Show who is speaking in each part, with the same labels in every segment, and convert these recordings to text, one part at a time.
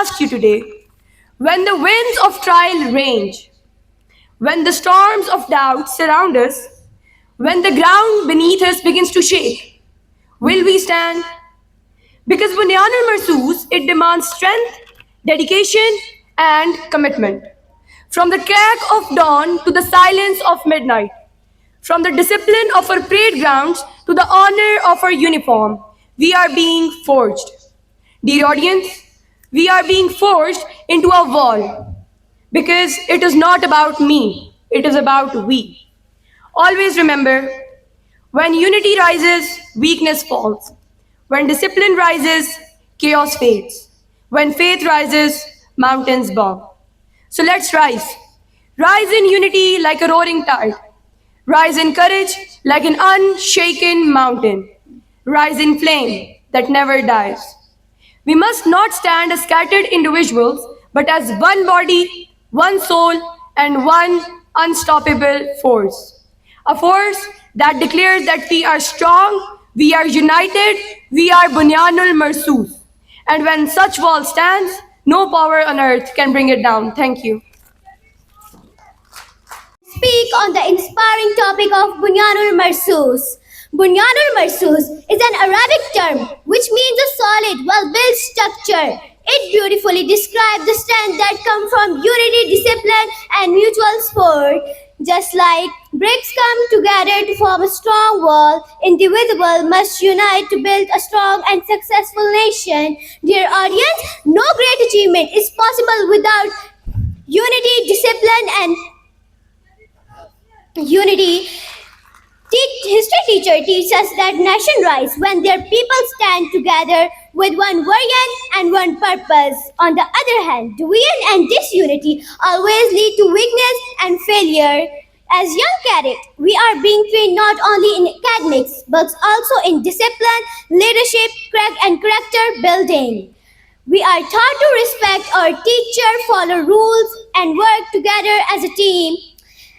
Speaker 1: ask you today, when the winds of trial range, when the storms of doubt surround us, when the ground beneath us begins to shake, will we stand? Because Bunyan al-Marsus, it demands strength, dedication, and commitment. From the crack of dawn to the silence of midnight, from the discipline of our parade grounds to the honor of our uniform, we are being forged. Dear audience, we are being forged into a wall because it is not about me, it is about we. Always remember, when unity rises, weakness falls. When discipline rises, chaos fades. When faith rises, mountains bow. So let's rise. Rise in unity like a roaring tide. Rise in courage like an unshaken mountain. Rise in flame that never dies. We must not stand as scattered individuals, but as one body, one soul, and one unstoppable force. A force that declares that we are strong, we are united, we are Bunyanul Marsus. And when such wall stands, no power on earth can bring it down. Thank you.
Speaker 2: Speak on the inspiring topic of Bunyanul Marsus. Bunyanul Marsus is an Arabic term which means a solid, well-built structure. It beautifully describes the strength that comes from unity, discipline, and mutual support. Just like bricks come together to form a strong wall, individuals must unite to build a strong and successful nation. Dear audience, no great achievement is possible without unity, discipline, and unity. History teacher teaches us that nation rise when their people stand together with one vision and one purpose. On the other hand, division and disunity always lead to weakness and failure. As young cadets, we are being trained not only in academics but also in discipline, leadership, and character building. We are taught to respect our teacher, follow rules, and work together as a team.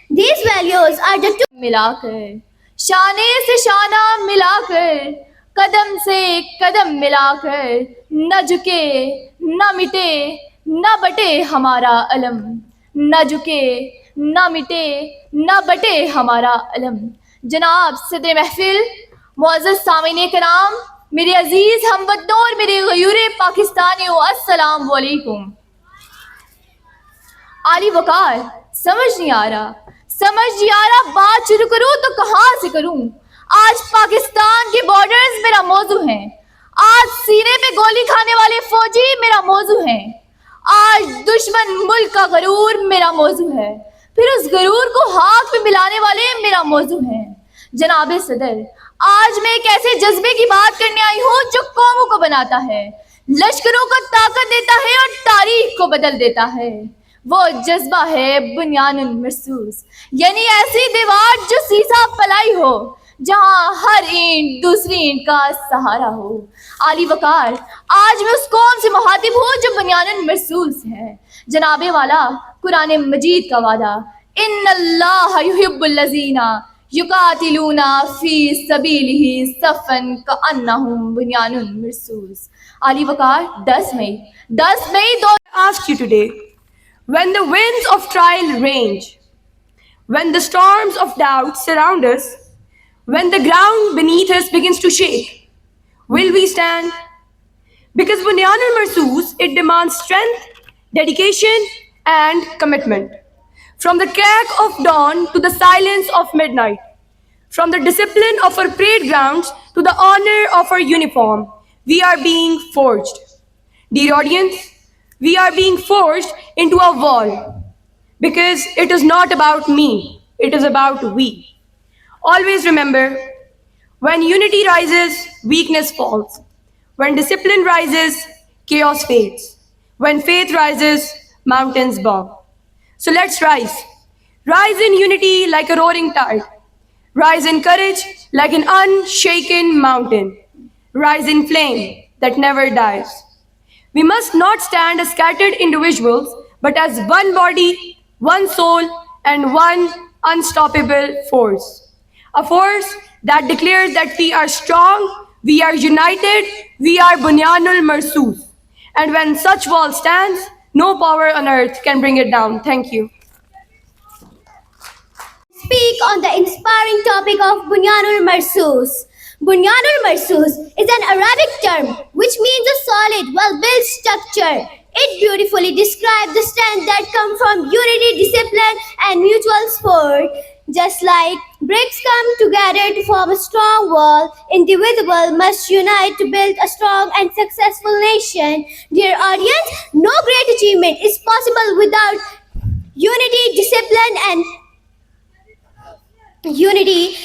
Speaker 2: These values are the two
Speaker 3: मिलाकर शाने से शाना मिलाकर कदम से कदम मिलाकर न झुके न मिटे न बटे हमारा अलम न झुके न मिटे न बटे हमारा अलम। जनाब सदर महफिल, मुअज़्ज़ज़ सामीन कराम, मेरे अजीज़ हमवतनों और मेरे गयूर पाकिस्तानियों, अस्सलाम वालेकुम। आली वकार समझ नहीं आ रहा बात शुरू करूं तो कहाँ से करूं। आज पाकिस्तान के बॉर्डर्स मेरा मौजू हैं, आज सीने पे गोली खाने वाले फौजी मेरा मौजू हैं, आज दुश्मन मुल्क का गरूर मेरा मौजू है, फिर उस गरूर को हाथ में मिलाने वाले मेरा मौजू हैं। जनाब सदर, आज मैं एक ऐसे जज्बे की बात करने आई हूँ जो कौमों को बनाता है, लश्करों को ताकत देता है और तारीख को बदल देता है। वो जज्बा है बुनियानुल मरसूस, यानी ऐसी दीवार जो सीसा पलाई हो, जहाँ हर ईंट दूसरी ईंट का सहारा हो। आली वकार, आज मैं उस कौम से मुखातिब हूँ जो बुनियानुल मरसूस है। जनाबे वाला कुरान मजीद का वादा, इन्नल्लाह युहिब्बुल लज़ीना युकातिलूना फी सबीलिही सफ़न कअन्नहुम बुनियानुल मरसूस। आली वकार 10 मई
Speaker 1: Ask you today, when the winds of trial range, when the storms of doubt surround us, when the ground beneath us begins to shake, will we stand? Because Bunyan al-Marsus, it demands strength, dedication, and commitment. From the crack of dawn to the silence of midnight, from the discipline of our parade grounds to the honor of our uniform, we are being forged. Dear audience, we are being forced into a wall because it is not about me, it is about we. Always remember, when unity rises, weakness falls. When discipline rises, chaos fades. When faith rises, mountains bow. So let's rise. Rise in unity like a roaring tide. Rise in courage like an unshaken mountain. Rise in flame that never dies. We must not stand as scattered individuals, but as one body, one soul, and one unstoppable force. A force that declares that we are strong, we are united, we are Bunyanul Marsus. And when such wall stands, no power on earth can bring it down. Thank you.
Speaker 2: Speak on the inspiring topic of Bunyanul Marsus. Bunyanul Marsus is an Arabic term which means a solid, well-built structure. It beautifully describes the strength that comes from unity, discipline, and mutual support. Just like bricks come together to form a strong wall, individuals must unite to build a strong and successful nation. Dear audience, no great achievement is possible without unity, discipline, and unity.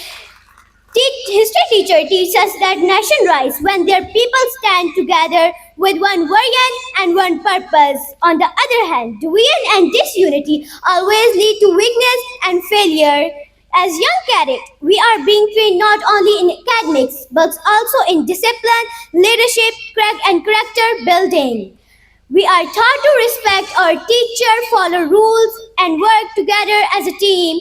Speaker 2: History teacher teaches us that nation rise when their people stand together with one vision and one purpose. On the other hand, division and disunity always lead to weakness and failure. As young cadets, we are being trained not only in academics but also in discipline, leadership, and character building. We are taught to respect our teacher, follow rules, and work together as a team.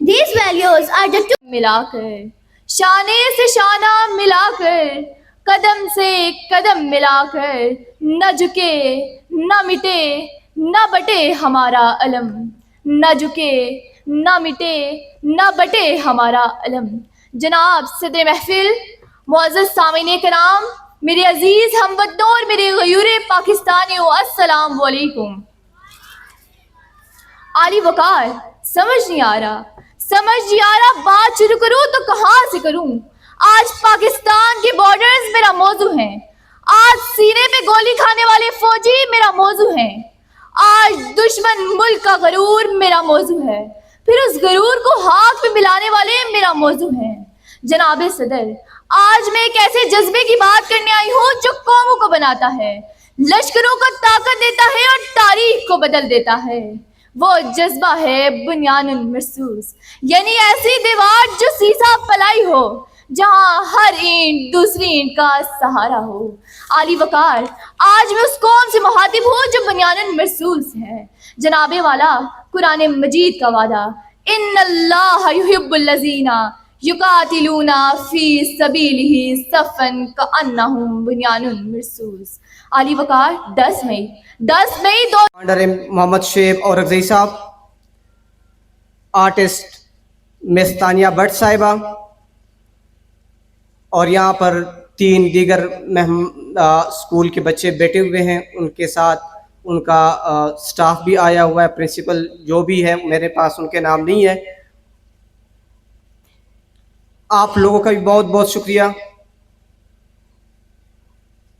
Speaker 2: These values are the two
Speaker 3: ملا کر شانے سے شانہ ملا کر قدم سے قدم ملا کر نہ جھکے نہ مٹے نہ بٹے ہمارا علم نہ جھکے نہ مٹے نہ بٹے ہمارا علم. جناب صدر محفل، معزز سامعین کرام، میرے عزیز ہموطنوں اور میرے غیور پاکستانیوں، السلام علیکم. عالی وقار، سمجھ نہیں آ رہا بات شروع کروں تو کہاں سے کروں. آج پاکستان کے بارڈرز میرا موضوع ہیں، آج سینے پہ گولی کھانے والے فوجی میرا موضوع ہیں، آج دشمن ملک کا غرور میرا موضوع ہے، پھر اس غرور کو ہاتھ پہ ملانے والے میرا موضوع ہیں. جناب صدر، آج میں ایک ایسے جذبے کی بات کرنے آئی ہوں جو قوموں کو بناتا ہے، لشکروں کو طاقت دیتا ہے اور تاریخ کو بدل دیتا ہے. وہ جذبہ ہے بنیان مرصوص، یعنی ایسی دیوار جو سیسا پلائی ہو، جہاں ہر اینٹ دوسری اینٹ کا سہارا ہو. عالی وقار، آج میں اس قوم سے مخاطب ہوں جو بنیان مرصوص ہے. جناب والا، قرآن مجید کا وعدہ، ان اللہ یحب الذین یقاتلون فی سبیلہ صفا کأنہم بنیان مرصوص. عالی وقار، 10 مئی
Speaker 4: کمانڈر محمد شعیب اورکزئی صاحب، آرٹسٹ مس تانیہ بٹ صاحبہ، اور یہاں پر 3 دیگر اسکول کے بچے بیٹھے ہوئے ہیں، ان کے ساتھ ان کا سٹاف بھی آیا ہوا ہے، پرنسپل جو بھی ہے، میرے پاس ان کے نام نہیں ہے. آپ لوگوں کا بھی بہت بہت شکریہ.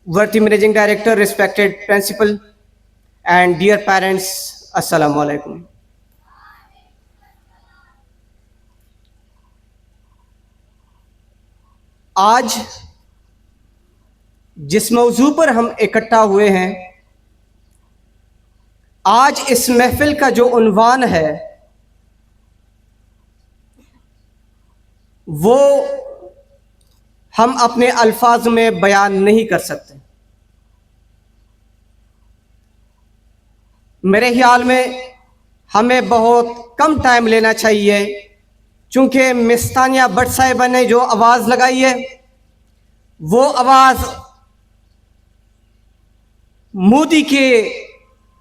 Speaker 4: Worthy managing director, respected principal and dear parents, السلام علیکم. آج جس موضوع پر ہم اکٹھا ہوئے ہیں، آج اس محفل کا جو عنوان ہے وہ ہم اپنے الفاظ میں بیان نہیں کر سکتے. میرے خیال میں ہمیں بہت کم ٹائم لینا چاہیے، چونکہ مس تانیہ بٹ صاحبہ نے جو آواز لگائی ہے وہ آواز مودی کے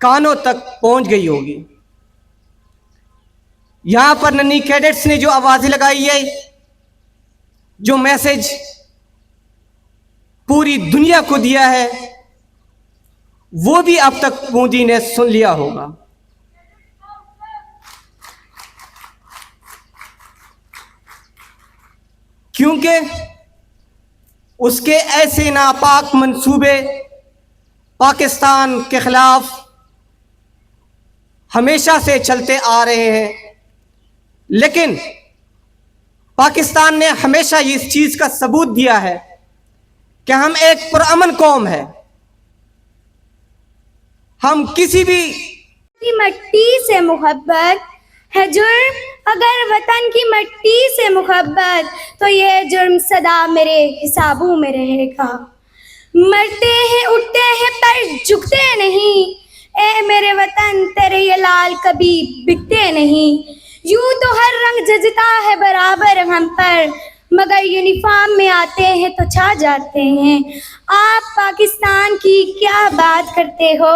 Speaker 4: کانوں تک پہنچ گئی ہوگی. یہاں پر ننھی کیڈٹس نے جو آوازیں لگائی ہے، جو میسج پوری دنیا کو دیا ہے، وہ بھی اب تک مودی نے سن لیا ہوگا. کیونکہ اس کے ایسے ناپاک منصوبے پاکستان کے خلاف ہمیشہ سے چلتے آ رہے ہیں، لیکن پاکستان نے ہمیشہ اس چیز کا ثبوت دیا ہے کہ ہم ایک پرامن قوم ہے. ہم کسی بھی
Speaker 2: مٹی سے محبت ہے جرم، اگر وطن کی مٹی سے محبت تو یہ جرم سدا میرے حسابوں میں رہے گا. مرتے ہیں اٹھتے ہیں پر جھکتے نہیں، اے میرے وطن تیرے یہ لال کبھی بکتے نہیں. یوں تو ہر رنگ ججتا ہے برابر ہم پر، मगर यूनिफॉर्म में आते हैं तो छा जाते हैं। आप पाकिस्तान की क्या बात करते हो?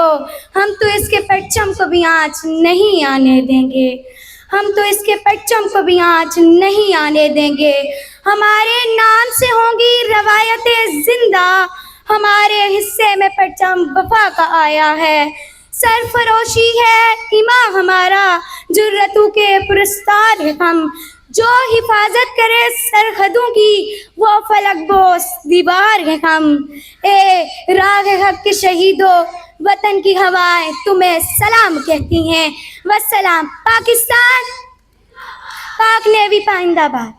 Speaker 2: हम तो इसके परचम को भी आँच नहीं आने देंगे, हम तो इसके परचम को भी आँच नहीं आने देंगे। हमारे नाम से होंगी रवायतें जिंदा, हमारे हिस्से में परचम वफा का आया है। सरफरोशी है ईमा हमारा, जुर्रतों के पुरस्कार है हम, जो हिफाजत करे सरहदों की वो फलक बोस दीवार है हम। ए राग हक के शहीदों, वतन की हवाएं तुम्हें सलाम कहती हैं। वस्सलाम। पाकिस्तान, पाक नेवी पाइंदाबाद।